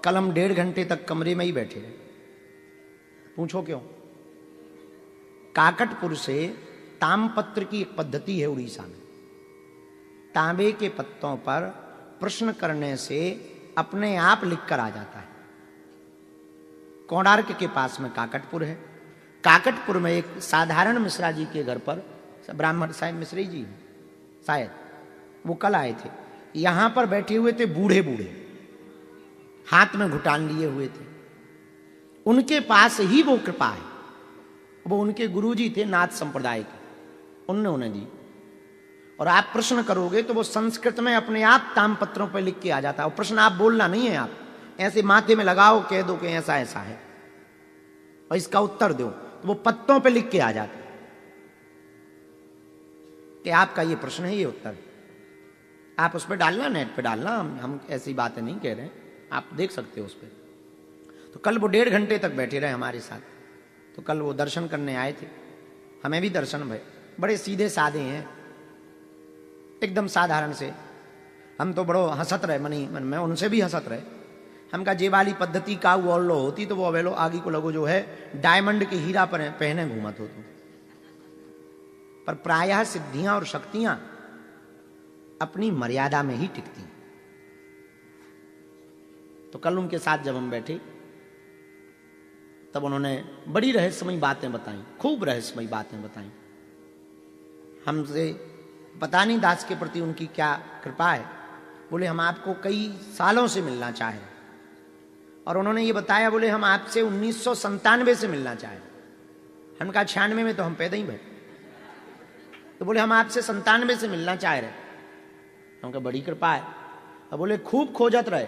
कल हम 1.5 घंटे तक कमरे में ही बैठे रहे। पूछो क्यों? काकटपुर से तामपत्र की एक पद्धति है उड़ीसा में। तांबे के पत्तों पर प्रश्न करने से अपने आप लिखकर आ जाता है। कोणार्क के पास में काकटपुर है। काकटपुर में एक साधारण मिश्रा जी के घर पर, ब्राह्मण साहब मिश्री जी शायद, वो कल आए थे। यहां पर बैठे हुए थे बूढ़े बूढ़े, हाथ में घुटान लिए हुए थे। उनके पास ही वो कृपा है। वो उनके गुरुजी थे नाथ संप्रदाय के, उनने उन्हें दी। और आप प्रश्न करोगे तो वो संस्कृत में अपने आप तामपत्रों पर लिख के आ जाता है। और प्रश्न आप बोलना नहीं है, आप ऐसे माथे में लगाओ, कह दो कि ऐसा ऐसा है और इसका उत्तर दो, तो वो पत्तों पे लिख के आ जाता है कि आपका ये प्रश्न है, ये उत्तर। आप उस पर डालना, नेट पे डालना, हम ऐसी बातें नहीं कह रहे हैं, आप देख सकते हो उस पर। तो कल वो 1.5 घंटे तक बैठे रहे हमारे साथ। तो कल वो दर्शन करने आए थे, हमें भी दर्शन भय। बड़े सीधे साधे हैं, एकदम साधारण से। हम तो बड़ो हंसत रहे, मन में उनसे भी हंसत रहे। हम कहा जे वाली पद्धति का वो लो होती तो वो अवेलो आगे को लगो जो है डायमंड के हीरा पर पहने घूमत हो तो। पर प्रायः सिद्धियां और शक्तियां अपनी मर्यादा में ही टिकती। तो कल उनके साथ जब हम बैठे तब उन्होंने बड़ी रहस्यमयी बातें बताई, खूब रहस्यमयी बातें बताई। हमसे पता नहीं दास के प्रति उनकी क्या कृपा है। बोले हम आपको कई सालों से मिलना चाहे। और उन्होंने ये बताया, बोले हम आपसे 1997 से मिलना चाहे। हम कहा 96 में तो हम पैदा ही बैठे। तो बोले हम आपसे 97 से मिलना चाह रहे। हम कहा बड़ी कृपा है। अब बोले खूब खोजत रहे,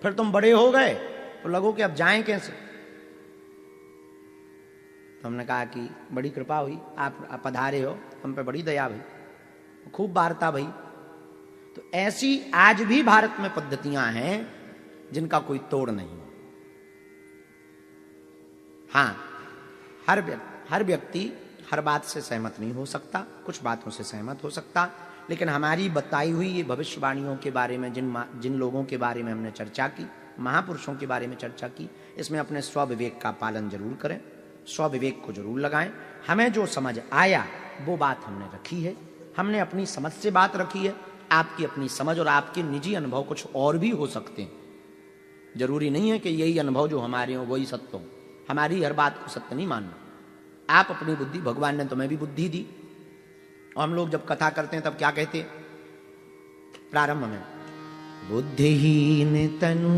फिर तुम बड़े हो गए तो लगो कि अब जाएं कैसे। तो हमने कहा कि बड़ी कृपा हुई, आप पधारे हो, हम पे बड़ी दया भई, खूब वार्ता भई। तो ऐसी आज भी भारत में पद्धतियां हैं जिनका कोई तोड़ नहीं। हां, हर व्यक्ति हर बात से सहमत नहीं हो सकता, कुछ बातों से सहमत हो सकता। लेकिन हमारी बताई हुई ये भविष्यवाणियों के बारे में, जिन लोगों के बारे में हमने चर्चा की, महापुरुषों के बारे में चर्चा की, इसमें अपने स्वविवेक का पालन जरूर करें, स्वविवेक को जरूर लगाएं। हमें जो समझ आया वो बात हमने रखी है, हमने अपनी समझ से बात रखी है। आपकी अपनी समझ और आपके निजी अनुभव कुछ और भी हो सकते हैं। जरूरी नहीं है कि यही अनुभव जो हमारे हो वही सत्य हो। हमारी हर बात को सत्य नहीं मानना। आप अपनी बुद्धि, भगवान ने तुम्हें भी बुद्धि दी। और हम लोग जब कथा करते हैं तब क्या कहते हैं प्रारंभ में? बुद्धिहीन तनु